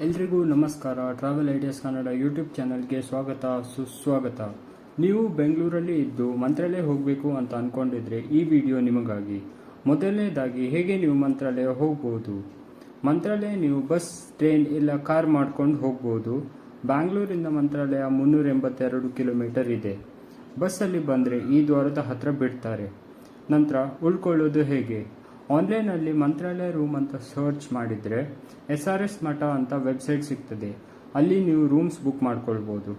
ಎಲ್ರಿಗೂ ನಮಸ್ಕಾರ. Travel ideas Kannada YouTube ಚಾನಲ್ಗೆ ಸ್ವಾಗತ ಸುಸ್ವಾಗತ. ನೀವು ಬೆಂಗಳೂರಲ್ಲಿ ಇದ್ದು ಮಂತ್ರಾಲಯ ಹೋಗಬೇಕು ಅಂತ ಅಂದ್ಕೊಂಡಿದ್ರೆ ಈ ವಿಡಿಯೋ ನಿಮಗಾಗಿ. ಮೊದಲನೇದಾಗಿ ಹೇಗೆ ನೀವು ಮಂತ್ರಾಲಯ ಹೋಗ್ಬೋದು. ಮಂತ್ರಾಲಯ ನೀವು ಬಸ್, ಟ್ರೈನ್ ಇಲ್ಲ ಕಾರ್ ಮಾಡ್ಕೊಂಡು ಹೋಗ್ಬೋದು. ಬ್ಯಾಂಗ್ಳೂರಿಂದ ಮಂತ್ರಾಲಯ 382 ಕಿಲೋಮೀಟರ್ ಇದೆ. ಬಸ್ಸಲ್ಲಿ ಬಂದರೆ ಈ ದ್ವಾರದ ಹತ್ರ ಬಿಡ್ತಾರೆ. ನಂತರ ಉಳ್ಕೊಳ್ಳೋದು ಹೇಗೆ. ಆನ್ಲೈನಲ್ಲಿ ಮಂತ್ರಾಲಯ ರೂಮ್ ಅಂತ ಸರ್ಚ್ ಮಾಡಿದರೆ SRS ಮಠ ಅಂತ ವೆಬ್ಸೈಟ್ ಸಿಗ್ತದೆ. ಅಲ್ಲಿ ನೀವು ರೂಮ್ಸ್ ಬುಕ್ ಮಾಡ್ಕೊಳ್ಬೋದು.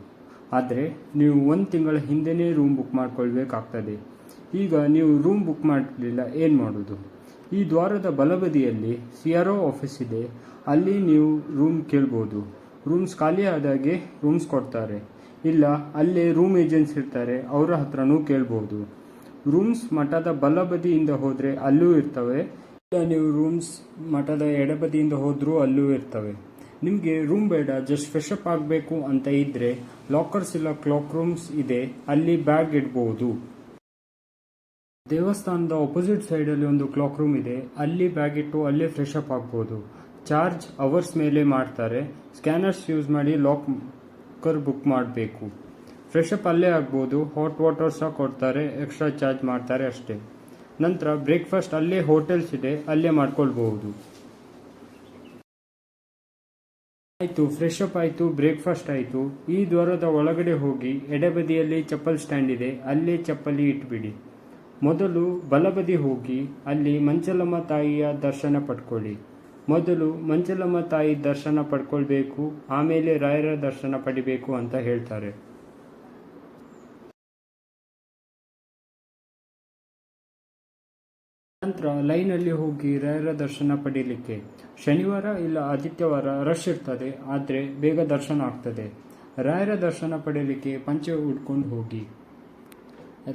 ಆದರೆ ನೀವು 1 ತಿಂಗಳ ಹಿಂದೆಯೇ ರೂಮ್ ಬುಕ್ ಮಾಡ್ಕೊಳ್ಬೇಕಾಗ್ತದೆ. ಈಗ ನೀವು ರೂಮ್ ಬುಕ್ ಮಾಡಲಿಲ್ಲ ಏನು ಮಾಡೋದು. ಈ ದ್ವಾರದ ಬಲಬದಿಯಲ್ಲಿ CRO ಆಫೀಸ್ ಇದೆ. ಅಲ್ಲಿ ನೀವು ರೂಮ್ ಕೇಳ್ಬೋದು. ರೂಮ್ಸ್ ಖಾಲಿ ಆದಾಗೆ ರೂಮ್ಸ್ ಕೊಡ್ತಾರೆ. ಇಲ್ಲ ಅಲ್ಲೇ ರೂಮ್ ಏಜೆಂಟ್ಸ್ ಇರ್ತಾರೆ, ಅವರ ಹತ್ರನೂ ಕೇಳ್ಬೋದು. ರೂಮ್ಸ್ ಮಠದ ಬಲಬದಿಯಿಂದ ಹೋದರೆ ಅಲ್ಲೂ ಇರ್ತವೆ. ಇಲ್ಲ ನೀವು ರೂಮ್ಸ್ ಮಠದ ಎಡಬದಿಯಿಂದ ಹೋದರೂ ಅಲ್ಲೂ ಇರ್ತವೆ. ನಿಮಗೆ ರೂಮ್ ಬೇಡ, ಜಸ್ಟ್ ಫ್ರೆಶ್ ಅಪ್ ಆಗಬೇಕು ಅಂತ ಇದ್ದರೆ ಲಾಕರ್ಸ್ ಇಲ್ಲ ಕ್ಲಾಕ್ ರೂಮ್ಸ್ ಇದೆ, ಅಲ್ಲಿ ಬ್ಯಾಗ್ ಇಡ್ಬೋದು. ದೇವಸ್ಥಾನದ ಅಪೋಸಿಟ್ ಸೈಡಲ್ಲಿ ಒಂದು ಕ್ಲಾಕ್ ರೂಮ್ ಇದೆ, ಅಲ್ಲಿ ಬ್ಯಾಗ್ ಇಟ್ಟು ಅಲ್ಲೇ ಫ್ರೆಶ್ ಅಪ್ ಆಗ್ಬೋದು. ಚಾರ್ಜ್ ಅವರ್ಸ್ ಮೇಲೆ ಮಾಡ್ತಾರೆ. ಸ್ಕ್ಯಾನರ್ಸ್ ಯೂಸ್ ಮಾಡಿ ಲಾಕರ್ ಬುಕ್ ಮಾಡಬೇಕು. ಫ್ರೆಶ್ ಅಪ್ ಅಲ್ಲೇ ಆಗ್ಬೋದು. ಹಾಟ್ ವಾಟರ್ ಸಹ ಕೊಡ್ತಾರೆ, ಎಕ್ಸ್ಟ್ರಾ ಚಾರ್ಜ್ ಮಾಡ್ತಾರೆ ಅಷ್ಟೇ. ನಂತರ ಬ್ರೇಕ್ಫಾಸ್ಟ್ ಅಲ್ಲೇ ಹೋಟೆಲ್ಸ್ ಇದೆ, ಅಲ್ಲೇ ಮಾಡ್ಕೊಳ್ಬಹುದು. ಆಯಿತು, ಫ್ರೆಶ್ ಅಪ್ ಆಯಿತು, ಬ್ರೇಕ್ಫಾಸ್ಟ್ ಆಯಿತು. ಈ ದ್ವಾರದ ಒಳಗಡೆ ಹೋಗಿ ಎಡಬದಿಯಲ್ಲಿ ಚಪ್ಪಲ್ ಸ್ಟ್ಯಾಂಡ್ ಇದೆ, ಅಲ್ಲೇ ಚಪ್ಪಲಿ ಇಟ್ಬಿಡಿ. ಮೊದಲು ಬಲಬದಿ ಹೋಗಿ ಅಲ್ಲಿ ಮಂಚಲಮ್ಮ ತಾಯಿಯ ದರ್ಶನ ಪಡ್ಕೊಳ್ಳಿ. ಮೊದಲು ಮಂಚಲಮ್ಮ ತಾಯಿ ದರ್ಶನ ಪಡ್ಕೊಳ್ಬೇಕು, ಆಮೇಲೆ ರಾಯರ ದರ್ಶನ ಪಡಿಬೇಕು ಅಂತ ಹೇಳ್ತಾರೆ. ನಂತರ ಲೈನಲ್ಲಿ ಹೋಗಿ ರಾಯರ ದರ್ಶನ ಪಡೀಲಿಕ್ಕೆ. ಶನಿವಾರ ಇಲ್ಲ ಆದಿತ್ಯವಾರ ರಶ್ ಇರ್ತದೆ, ಆದರೆ ಬೇಗ ದರ್ಶನ ಆಗ್ತದೆ. ರಾಯರ ದರ್ಶನ ಪಡೀಲಿಕ್ಕೆ ಪಂಚೆ ಉಟ್ಕೊಂಡು ಹೋಗಿ.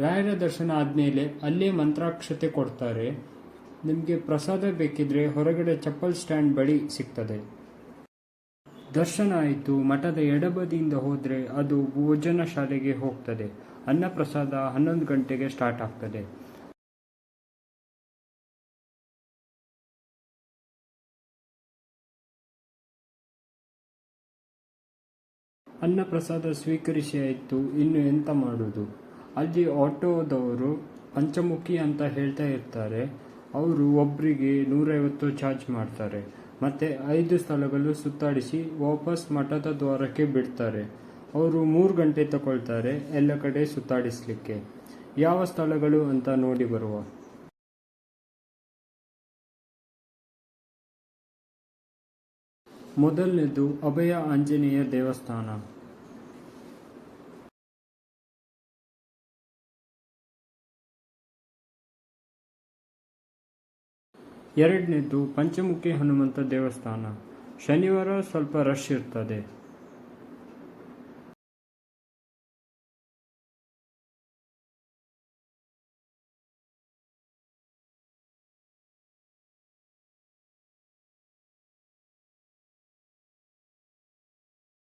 ರಾಯರ ದರ್ಶನ ಆದಮೇಲೆ ಅಲ್ಲೇ ಮಂತ್ರಾಕ್ಷತೆ ಕೊಡ್ತಾರೆ. ನಿಮಗೆ ಪ್ರಸಾದ ಬೇಕಿದ್ರೆ ಹೊರಗಡೆ ಚಪ್ಪಲ್ ಸ್ಟ್ಯಾಂಡ್ ಬಳಿ ಸಿಗ್ತದೆ. ದರ್ಶನ ಆಯಿತು. ಮಠದ ಎಡಬದಿಯಿಂದ ಹೋದರೆ ಅದು ಭೋಜನ ಶಾಲೆಗೆ ಹೋಗ್ತದೆ. ಅನ್ನಪ್ರಸಾದ 11 ಗಂಟೆಗೆ ಸ್ಟಾರ್ಟ್ ಆಗ್ತದೆ. ಅನ್ನಪ್ರಸಾದ ಸ್ವೀಕರಿಸಿ ಆಯಿತು, ಇನ್ನು ಎಂತ ಮಾಡೋದು. ಅಲ್ಲಿ ಆಟೋದವರು ಪಂಚಮುಖಿ ಅಂತ ಹೇಳ್ತಾ ಇರ್ತಾರೆ. ಅವರು ಒಬ್ಬರಿಗೆ 150 ಚಾರ್ಜ್ ಮಾಡ್ತಾರೆ. ಮತ್ತೆ 5 ಸ್ಥಳಗಳು ಸುತ್ತಾಡಿಸಿ ವಾಪಸ್ ಮಠದ ದ್ವಾರಕ್ಕೆ ಬಿಡ್ತಾರೆ. ಅವರು 3 ಗಂಟೆ ತಗೊಳ್ತಾರೆ ಎಲ್ಲ ಕಡೆ ಸುತ್ತಾಡಿಸ್ಲಿಕ್ಕೆ. ಯಾವ ಸ್ಥಳಗಳು ಅಂತ ನೋಡಿ ಬರುವ. ಮೊದಲನೇದು ಅಭಯ ಆಂಜನೇಯ ದೇವಸ್ಥಾನ. ಎರಡನೇದು ಪಂಚಮುಖಿ ಹನುಮಂತ ದೇವಸ್ಥಾನ. ಶನಿವಾರ ಸ್ವಲ್ಪ ರಶ್ ಇರ್ತದೆ.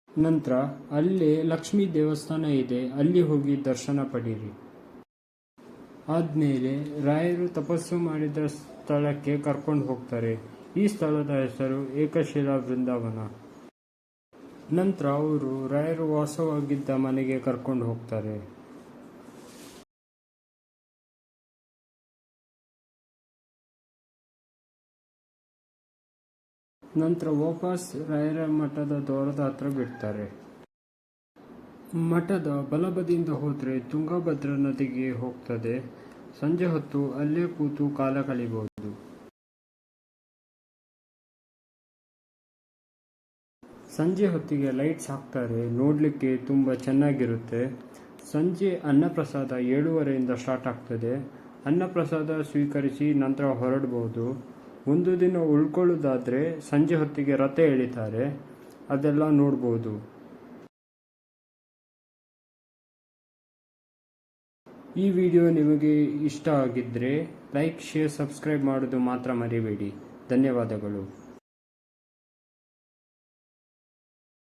ನಂತರ ಅಲ್ಲೇ ಲಕ್ಷ್ಮೀ ದೇವಸ್ಥಾನ ಇದೆ, ಅಲ್ಲಿ ಹೋಗಿ ದರ್ಶನ ಪಡೀರಿ. ಆದ್ಮೇಲೆ ರಾಯರು ತಪಸ್ಸು ಮಾಡಿದ ಸ್ಥಳಕ್ಕೆ ಕರ್ಕೊಂಡು ಹೋಗ್ತಾರೆ. ಈ ಸ್ಥಳದ ಹೆಸರು ಏಕಶಿಲಾ ವೃಂದಾವನ. ನಂತರ ಅವರು ರಾಯರು ವಾಸವಾಗಿದ್ದ ಮನೆಗೆ ಕರ್ಕೊಂಡು ಹೋಗ್ತಾರೆ. ನಂತರ ವಾಪಸ್ ರಾಯರ ಮಠದ ದ್ವಾರದ ಹತ್ರ ಬಿಡ್ತಾರೆ. ಮಠದ ಬಲಬದಿಯಿಂದ ಹೋದರೆ ತುಂಗಭದ್ರಾ ನದಿಗೆ ಹೋಗ್ತದೆ. ಸಂಜೆ ಹೊತ್ತು ಅಲ್ಲೇ ಕೂತು ಕಾಲ ಕಳಿಬಹುದು. ಸಂಜೆ ಹೊತ್ತಿಗೆ ಲೈಟ್ಸ್ ಹಾಕ್ತಾರೆ, ನೋಡಲಿಕ್ಕೆ ತುಂಬ ಚೆನ್ನಾಗಿರುತ್ತೆ. ಸಂಜೆ ಅನ್ನಪ್ರಸಾದ 7:30ಯಿಂದ ಸ್ಟಾರ್ಟ್ ಆಗ್ತದೆ. ಅನ್ನಪ್ರಸಾದ ಸ್ವೀಕರಿಸಿ ನಂತರ ಹೊರಡ್ಬೋದು. ಒಂದು ದಿನ ಉಳ್ಕೊಳ್ಳೋದಾದರೆ ಸಂಜೆ ಹೊತ್ತಿಗೆ ರಥ ಎಳಿತಾರೆ, ಅದೆಲ್ಲ ನೋಡ್ಬೋದು. ಈ ವಿಡಿಯೋ ನಿಮಗೆ ಇಷ್ಟ ಆಗಿದ್ದರೆ ಲೈಕ್, ಶೇರ್, ಸಬ್ಸ್ಕ್ರೈಬ್ ಮಾಡೋದು ಮಾತ್ರ ಮರಿಬೇಡಿ. ಧನ್ಯವಾದಗಳು.